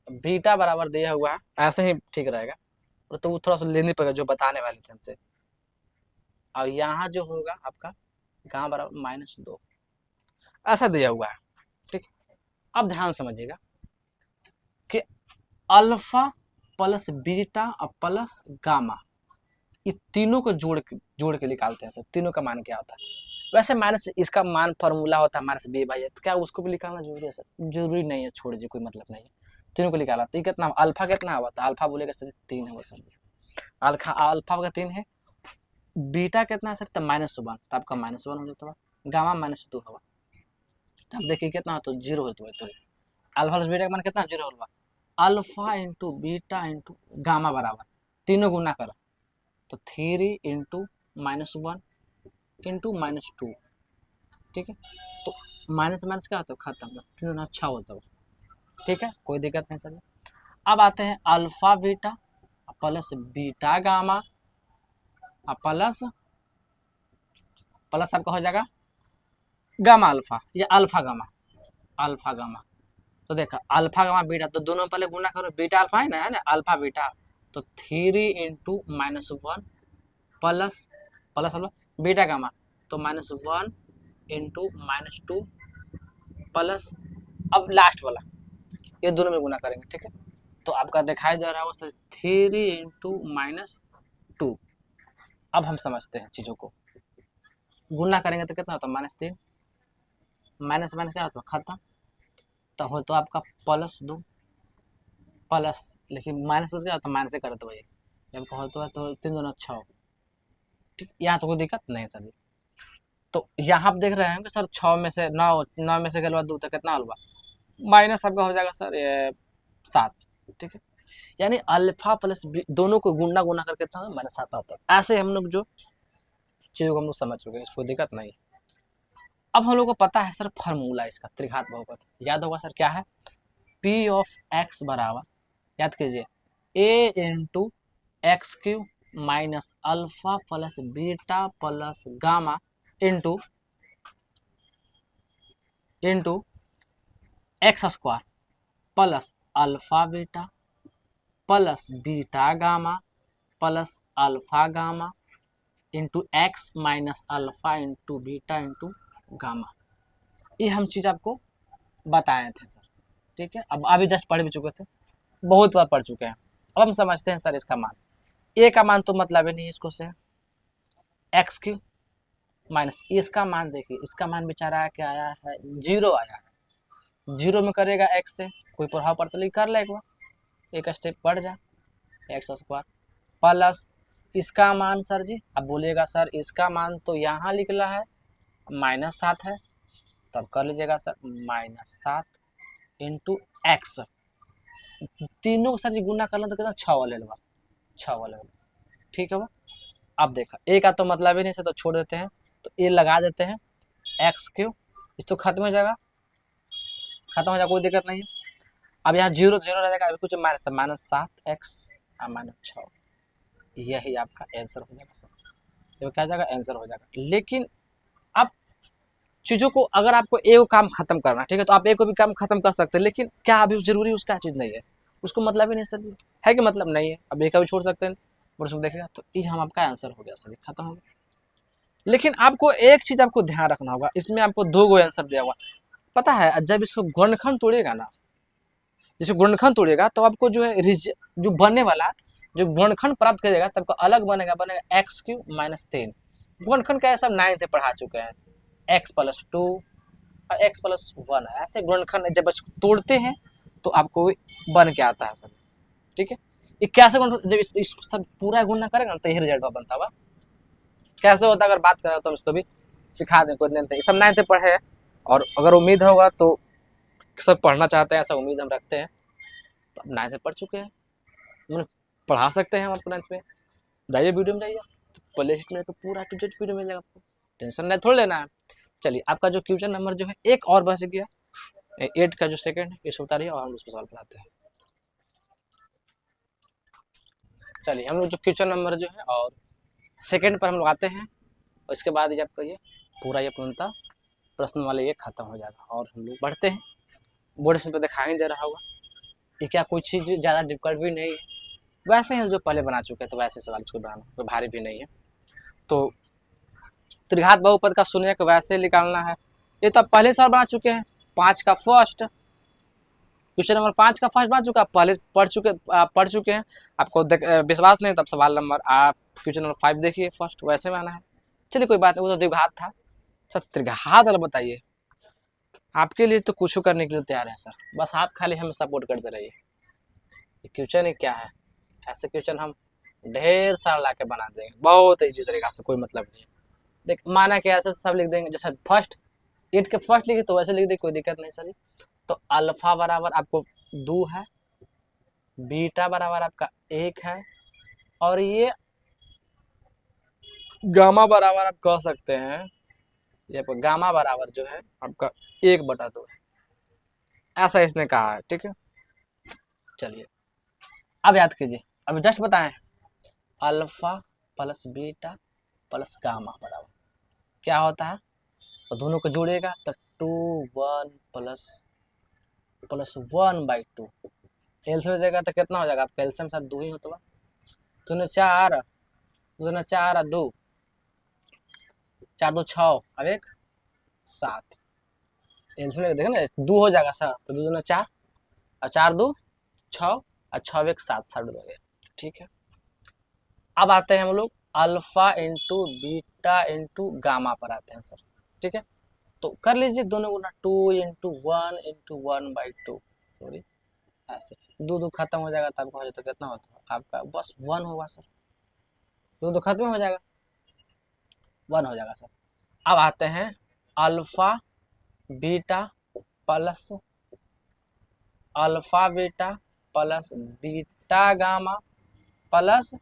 बीटा बराबर दिया हुआ है, ऐसे ही ठीक रहेगा। तो वो थोड़ा सा लेनी पड़ेगा जो बताने वाले थे हमसे। और यहाँ जो होगा आपका गामा बराबर -2 ऐसा दिया हुआ है। ठीक, अब ध्यान समझिएगा कि अल्फा प्लस बीटा और प्लस गामा, ये तीनों को जोड़ के निकालते हैं सर। तीनों का मान क्या होता है? वैसे माइनस इसका मान फॉर्मूला होता है -b/a। तो क्या उसको भी निकालना जरूरी है सर? जरूरी नहीं है, छोड़ दीजिए, कोई मतलब नहीं है। तीनों को निकाला तो कितना अल्फा कितना हुआ था? अल्फा बोलेगा सर 3 है सर। अल्फा का 3 है। बीटा कितना है सर? तब -1, तो आपका -1 हो जाता है। गामा -2 होगा। तब देखिए कितना हो तो 0 होता है। अल्फा प्लस बीटा का मान कितना? 0 होगा। Alpha into beta into gamma बराबर तीनों गुना करो तो 3 इंटू -1 इंटू -2। ठीक है, तो माइनस माइनस क्या होता है? खत्म। 3 अच्छा होता है। ठीक है, कोई दिक्कत नहीं सर। अब आते हैं alpha beta plus beta gamma plus आपका हो जाएगा गामा अल्फा या अल्फा गामा। तो देखा अल्फा गामा बीटा, तो दोनों पहले गुना करो, बीटा अल्फा है ना अल्फा बीटा। तो 3 into -1 plus alpha beta gamma, तो -1 इंटू -2 प्लस अब लास्ट वाला, ये दोनों में गुना करेंगे। ठीक है, तो आपका दिखाई दे रहा है वो 3 इंटू -2। अब हम समझते हैं चीज़ों को। गुना करेंगे तो कितना होता है? -3 माइनस माइनस क्या होता है? खत्म। तो हो तो आपका +2 प्लस, लेकिन माइनस प्लस क्या होता है? माइनस से करते भाई। जब होता है तो 3 दूना 6। ठीक, यहाँ तो कोई दिक्कत नहीं सर। तो यहाँ आप देख रहे हैं कि सर 6 में से 9 में से गलवा 2 तो कितना होगा? माइनस आपका हो जाएगा सर ये 7। ठीक है, यानी अल्फा प्लस दोनों को गुना करके कितना -7 आता है। ऐसे हम लोग जो चीज़ों को हम लोग समझ चुके हैं, इसको दिक्कत नहीं। अब हम लोग को पता है सर फॉर्मूला इसका त्रिघात बहुपद, याद होगा सर क्या है? P ऑफ x बराबर, याद कीजिए, a into x³ minus alpha plus beta plus gamma into x² plus alpha beta plus beta gamma plus alpha gamma into x minus alpha into beta into gamma. ये हम चीज़ आपको बताए थे sir. ठीक है, अब अभी जस्ट पढ़ भी चुके थे, बहुत बार पढ़ चुके हैं। अब हम समझते हैं सर इसका मान। ए का मान तो मतलब ही नहीं इसको से, x³ माइनस इसका मान देखिए, इसका मान बेचारा क्या आया है? 0 आया है। 0 में करेगा x से कोई प्रभाव पड़ता नहीं, कर ले एक बार, एक स्टेप बढ़ जा, x² प्लस इसका मान सर जी, अब बोलिएगा सर इसका मान तो यहाँ निकला है -7 है, तब कर लीजिएगा सर -7 इंटू एक्स। तीनों को सर जी गुना कर लो तो कितना? 6 वाले 6 वाले। ठीक है, वो अब देखा ए का तो मतलब ही नहीं सर, तो छोड़ देते हैं। तो ए लगा देते हैं x³, इस तो खत्म हो जाएगा, कोई दिक्कत नहीं है। अब यहाँ 0 0 रह जाएगा, अभी कुछ -7x -6, यही आपका आंसर हो जाएगा सर। ये क्या हो जाएगा, आंसर हो जाएगा। लेकिन अब चीज़ों को, अगर आपको ए को काम खत्म करना, ठीक है, तो आप ए को भी काम खत्म कर सकते हैं, लेकिन क्या अभी जरूरी उसका चीज़ नहीं है, उसको मतलब ही नहीं सर जी, है कि मतलब नहीं है, अब ए का भी छोड़ सकते हैं और उसमें देखेगा तो ये हम आपका आंसर हो गया सर, खत्म हो गया। लेकिन आपको एक चीज़ आपको ध्यान रखना होगा, इसमें आपको 2 गो आंसर दिया हुआ, पता है जब इसको गुणनखंड तोड़िएगा ना, जैसे गुणनखंड तोड़िएगा तो आपको जो है जो बनने वाला जो गुणनखंड प्राप्त करेगा तब का अलग बनेगा, बनेगा एक्स क्यू माइनस 3। गुणनखंड का सब 9 से पढ़ा चुके हैं, एक्स प्लस 2 और एक्स प्लस 1, ऐसे गुणनखंड जब इसको तोड़ते हैं तो आपको बन के आता है सर, ठीक है। ये कैसे जब इसको सब पूरा गुणना करेगा ना तो यही रिजल्ट बनता हुआ कैसे होता है, अगर बात करें तो हम इसको भी सिखा दें, कोई नहीं, सब 9 से पढ़े हैं और अगर उम्मीद होगा तो सब पढ़ना चाहते हैं, ऐसा उम्मीद हम रखते हैं, तो अब 9 से पढ़ चुके हैं, मैंने पढ़ा सकते हैं हम आपको 9 पे, जाइए वीडियो में जाइए, प्ले लिस्ट में पूरा टू जेड वीडियो मिल जाएगा आपको, टेंशन नहीं थोड़ा लेना है। चलिए आपका जो क्वेश्चन नंबर जो है एक और बच गया, 8 का जो सेकंड है इसे उतारिए और हम उस पर सवाल बनाते हैं। चलिए हम लोग जो क्वेश्चन नंबर जो है और सेकंड पर हम लोग आते हैं, और इसके बाद जब कहिए पूरा ये पूर्णतः प्रश्न वाले ये खत्म हो जाएगा और हम लोग बढ़ते हैं। बोर्ड स्क्रीन पर दिखाई नहीं दे रहा होगा, ये क्या कोई चीज़ ज़्यादा डिफिकल्ट भी नहीं है, वैसे ही जो पहले बना चुके हैं, तो वैसे सवाल इसको बनाना कोई भारी भी नहीं है। तो त्रिघात बहुपद का शून्यक वैसे निकालना है, ये तो आप पहले सवाल बना चुके हैं, 5 का फर्स्ट, क्वेश्चन नंबर 5 का फर्स्ट बना चुका, पहले पढ़ चुके हैं, आपको विश्वास नहीं तब सवाल नंबर आप क्वेश्चन नंबर 5 देखिए, फर्स्ट वैसे में आना है। चलिए कोई बात नहीं, वो तो द्विघात था सर, त्रिघात वाला बताइए, आपके लिए तो कुछ करने के लिए तैयार है सर, बस आप खाली हमें सपोर्ट करते रहिए। क्वेश्चन ही क्या है, ऐसे क्वेश्चन हम ढेर सारा ला के बना देंगे बहुत ईजी तरीका से, कोई मतलब नहीं है। देख माना कि ऐसे सब लिख देंगे, जैसे फर्स्ट 8 के फर्स्ट लिखे तो वैसे लिख दे, कोई दिक्कत नहीं सर। तो अल्फा बराबर आपको 2 है, बीटा बराबर आपका 1 है, और ये गामा बराबर आप कह सकते हैं, ये आपका गामा बराबर जो है आपका 1/2 है, ऐसा इसने कहा है, ठीक है। चलिए अब याद कीजिए, अब जस्ट बताएं, alpha plus beta plus gamma बराबर क्या होता है, तो दोनों को जोड़ेगा तो 2 1 प्लस 1/2, एलसीएम जाएगा तो कितना हो जाएगा आपका, एलसीएम साथ 2 ही हो, तो 2 4 2 4 2 4 2 6 अब 1 7, एलसीएम देखो ना 2 हो जाएगा सर, तो 2 4 और 4 2 6 और 6 1 7 7 हो गया, ठीक है। अब आते हैं हम लोग alpha into beta into gamma पर आते हैं सर, ठीक है। तो कर लीजिए दोनों गुना, 2 इंटू 1/2, सॉरी ऐसे 2 2 खत्म हो जाएगा, तब हो जाए तो कितना होता है आपका, बस 1 होगा सर, 2 2 खत्म हो जाएगा, 1 हो जाएगा सर। अब आते हैं alpha beta plus alpha beta plus beta gamma plus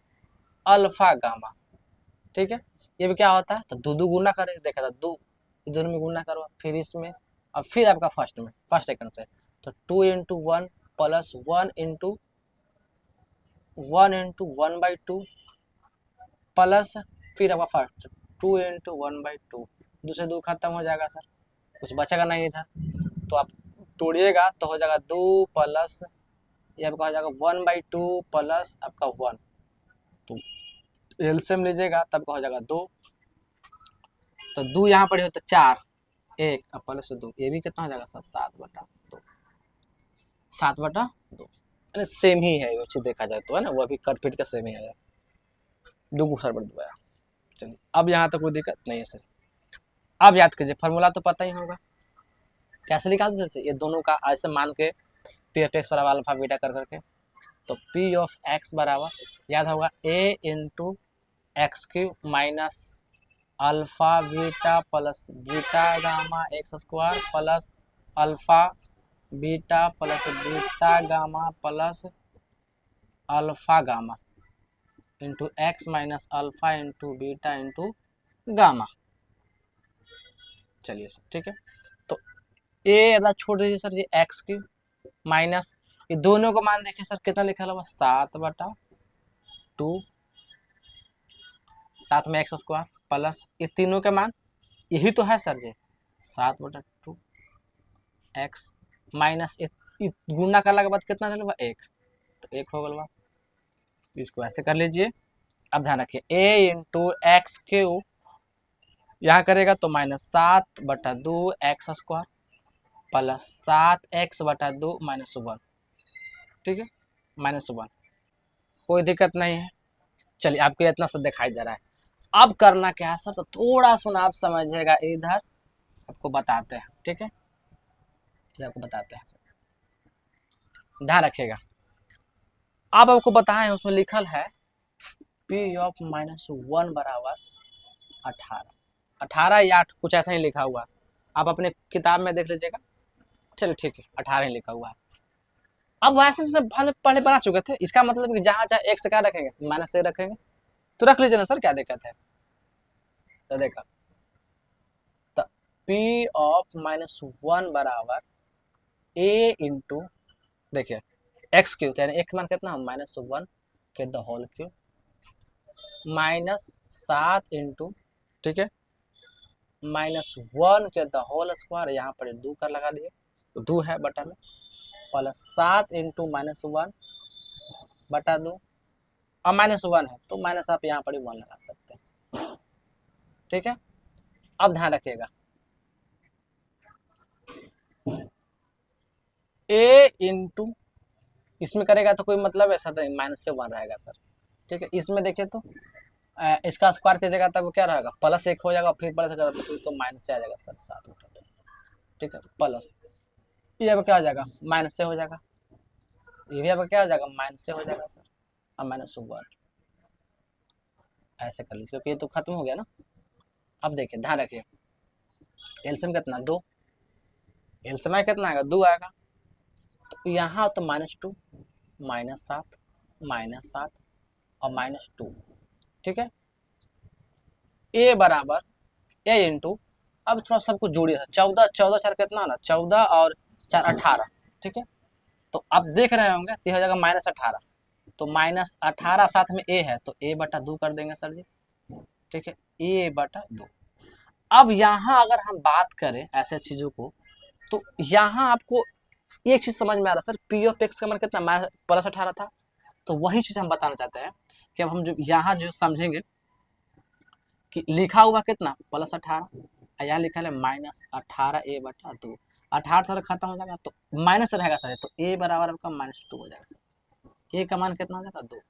alpha gamma, ठीक है। ये भी क्या होता है, तो 2 2 गुना करें, देखा था 2 दोनों में गुना करो, फिर इसमें और फिर आपका फर्स्ट में फर्स्ट सेकंड से, तो 2 इंटू 1 प्लस 1/2 प्लस फिर आपका फर्स्ट 2 इंटू 1/2, 2 से 2 खत्म हो जाएगा सर, कुछ बचेगा नहीं इधर, तो आप तोड़िएगा तो हो जाएगा 2 प्लस ये आपका हो जाएगा 1/2 प्लस आपका 1, तो एलसीएम लीजिएगा तब का हो जाएगा 2, तो 2 यहाँ पर हो तो 4 1 प्लस 2, ये भी कितना हो जाएगा सर 7/2, 7/2, अरे सेम ही है वैसे देखा जाए तो, है ना, वो भी कट फिट का सेम ही है, 2 को 7/2 आया। चलिए अब यहाँ तक कोई दिक्कत नहीं है सर। अब याद कीजिए, फॉर्मूला तो पता ही होगा, कैसे निकालते थे, ये दोनों का ऐसे मान के पी ऑफ एक्स बराबर अल्फा बीटा कर करके, तो पी ऑफ एक्स बराबर याद होगा A into X cube minus alpha beta plus beta gamma X square plus alpha beta plus beta gamma plus alpha gamma into X minus alpha into beta into gamma. चलिए sir ठीक है, तो ए अदा छोड़ दीजिए सर, ये x cube minus ये दोनों को मान देखिए सर कितना लिखा हुआ 7/2 साथ में एक्स स्क्वायर प्लस ये तीनों के मान यही तो है सर जी 7/2 एक्स माइनस गुना करने के बाद कितना निकलवा 1, तो 1 हो गलवा। इसको ऐसे कर लीजिए। अब ध्यान रखिए a इंटू एक्स क्यू यहाँ करेगा तो -7/2 एक्स स्क्वायर प्लस 7x/2 -1, ठीक है -1, कोई दिक्कत नहीं है। चलिए आपको इतना सा दिखाई दे रहा है। अब करना क्या है सर, तो थोड़ा सुना आप समझिएगा, इधर आपको बताते हैं, ठीक है ये आपको बताते हैं, ध्यान रखिएगा। अब आपको बताएं उसमें लिखल है p ऑफ -1 बराबर 18, 18 या 8 कुछ ऐसा ही लिखा हुआ, आप अपने किताब में देख लीजिएगा। चलो ठीक है 18 ही लिखा हुआ है। अब वैसे से पहले बना चुके थे, इसका मतलब कि जहां जहां एक से क्या रखेंगे -a रखेंगे, तो रख लीजिए ना सर, क्या दिक्कत है। तो देखा तो p ऑफ -1 बराबर a इंटू देखिए एक्स क्यू, यानी एक मान कितना -1 के द होल क्यू -7 इंटू, ठीक है -1 के द होल स्क्वायर, यहाँ पर 2 कर लगा दिए तो 2 है बटा में, प्लस 7 इंटू -1/2, अब -1 है तो माइनस आप यहाँ पर 1 लगा सकते हैं, ठीक है। अब ध्यान रखिएगा a इंटू इसमें करेगा तो कोई मतलब ऐसा नहीं, -1 रहेगा सर, ठीक है। इसमें देखिए तो इसका स्क्वायर की जगह तब क्या रहेगा +1 हो जाएगा, फिर प्लस करेगा तो फिर तो माइनस से आ जाएगा सर 7/2, ठीक है प्लस ये अब क्या हो जाएगा माइनस से हो जाएगा, ये भी अब क्या हो जाएगा माइनस से हो जाएगा सर, अब -1 ऐसे कर लीजिए क्योंकि ये तो खत्म हो गया ना। अब देखिए ध्यान रखिए एलसीएम कितना 2, एलसीएम कितना आएगा 2 आएगा, तो यहाँ तो -2 -7 -7 और -2, ठीक है। a बराबर a इंटू, अब थोड़ा सब कुछ जोड़िए 14 14 4 कितना ना 14 और 4 18, ठीक है। तो आप देख रहे होंगे तो हो जाएगा -18, तो -18 साथ में a है तो a/2 कर देंगे सर जी, ठीक है a/2। अब यहाँ अगर हम बात करें ऐसे चीजों को, तो यहाँ आपको एक चीज समझ में आ रहा है सर, p ऑफ x का मान कितना +18 था, तो वही चीज हम बताना चाहते हैं कि अब हम जो यहाँ जो समझेंगे कि लिखा हुआ कितना +18, यहाँ लिखा है -18 a/2, 18 सर खत्म हो जाएगा तो माइनस रहेगा सर, तो a बराबर आपका -2 हो जाएगा सर, a का मान कितना हो जाएगा 2।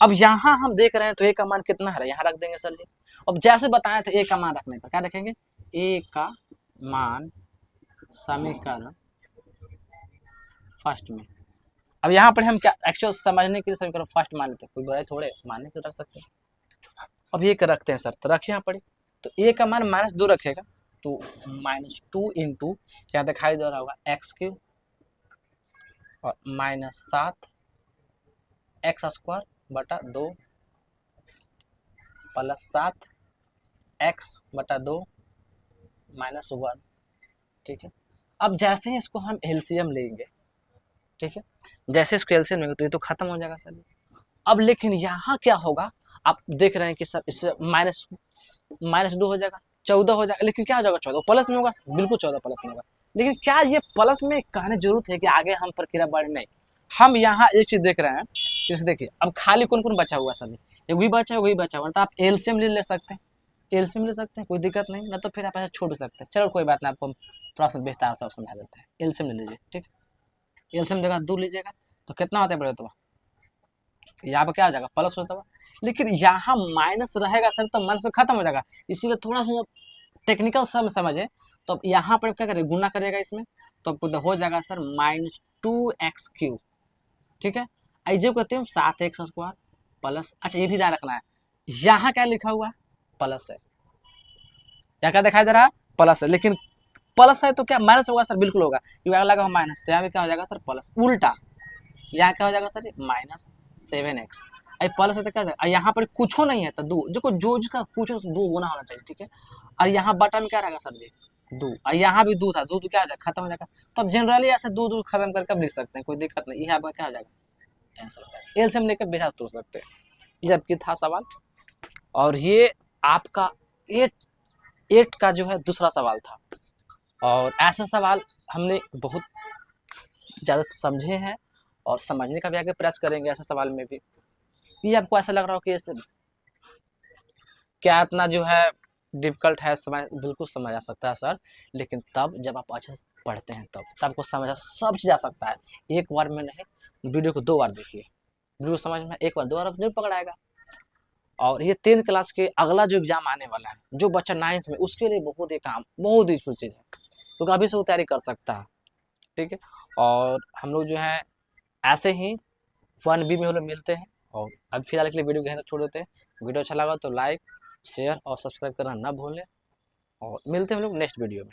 अब यहाँ हम देख रहे हैं तो a का मान कितना है यहाँ रख देंगे सर जी। अब जैसे बताए थे a का मान रखने पर क्या रखेंगे, a का मान समीकरण फर्स्ट में। अब यहाँ पर हम क्या एक्चुअल समझने के लिए समीकरण फर्स्ट मान लेते हैं, कोई बुराई थोड़े मानने के रख सकते हैं। अब ये कर रखते हैं सर, तो रखिए यहाँ पर, तो a का मान -2 रखेगा तो -2 इंटू क्या दिखाई दे रहा होगा x³ और -7 x²/2 प्लस 7 x/2 -1, ठीक है। अब जैसे ही इसको हम एलसीएम लेंगे, ठीक है जैसे इसको एलसीएम लेंगे तो ये तो खत्म हो जाएगा सर। अब लेकिन यहाँ क्या होगा, आप देख रहे हैं कि सर इससे -2 हो जाएगा 14 हो जाएगा, लेकिन क्या हो जाएगा 14 प्लस में होगा, बिल्कुल 14 प्लस में होगा। लेकिन क्या ये प्लस में कहने जरूरत है कि आगे हम प्रक्रिया बढ़े, नहीं, हम यहाँ एक चीज देख रहे हैं, जैसे देखिए अब खाली कौन कौन बचा हुआ सर, वही बचा है वही बचा हुआ, तो आप एलसीएम ले सकते हैं, एलसीएम ले सकते हैं कोई दिक्कत नहीं, ना तो फिर आप ऐसे छोड़ भी सकते हैं। चलो कोई बात नहीं, आपको थोड़ा सा विस्तार से समझा देते हैं, एलसीएम ले लीजिए, ठीक है एलसीएम जगह 2 लीजिएगा तो कितना होता है बड़े, तो यहाँ पर क्या हो जाएगा प्लस होता है, लेकिन यहाँ माइनस रहेगा सर तो माइनस खत्म हो जाएगा, इसीलिए थोड़ा सा टेक्निकल सब समझे। तो अब यहाँ पर क्या करेगा गुना करेगा इसमें, तो आपको हो जाएगा सर -2x³, ठीक है जो कहते हैं 7x² प्लस, अच्छा ये भी ध्यान रखना है यहाँ क्या लिखा हुआ है प्लस है, यहाँ क्या दिखाई दे रहा है प्लस है, लेकिन प्लस है तो क्या माइनस होगा सर, बिल्कुल होगा क्योंकि अगला का माइनस, तो यहाँ पे क्या हो जाएगा सर प्लस, उल्टा यहाँ क्या हो जाएगा सर -7x, प्लस है तो क्या हो जाएगा, यहाँ पर कुछ नहीं है तो 2 जो का कुछ 2 गुना होना चाहिए, ठीक है। और यहाँ बटा में क्या रहेगा सर जी 2, और यहाँ भी 2 था, 2 क्या हो जाएगा खत्म हो जाएगा। तो अब जनरली ऐसे 2 खत्म करके अब लिख सकते हैं, कोई दिक्कत नहीं, यहाँ पर क्या हो जाएगा आंसर हो जाएगा, एलसीएम लेकर बेशक तोड़ सकते हैं। ये जबकि था सवाल और ये आपका एट एट का जो है दूसरा सवाल था। और ऐसा सवाल हमने बहुत ज़्यादा समझे हैं और समझने का भी आगे प्रयास करेंगे ऐसे सवाल में भी। ये आपको ऐसा लग रहा हो कि ऐसे क्या इतना जो है डिफ़िकल्ट है, समझ बिल्कुल समझ आ सकता है सर, लेकिन तब जब आप अच्छे से पढ़ते हैं तब आपको समझ सब चीज़ आ सकता है। एक बार में नहीं, वीडियो को 2 बार देखिए, वीडियो समझ में एक बार 2 बार ज़रूर पकड़ आएगा। और ये 10th क्लास के अगला जो एग्ज़ाम आने वाला है, जो बच्चा 9th में, उसके लिए बहुत ही काम, बहुत यूज़फुल चीज़ है, क्योंकि अभी से वो तैयारी कर सकता है, ठीक है? और हम लोग जो है ऐसे ही 1B में हम लोग मिलते हैं। और अब फिलहाल के लिए वीडियो को यहीं तक छोड़ देते हैं। वीडियो अच्छा लगा तो लाइक, शेयर और सब्सक्राइब करना ना भूलें, और मिलते हैं हम लोग नेक्स्ट वीडियो में।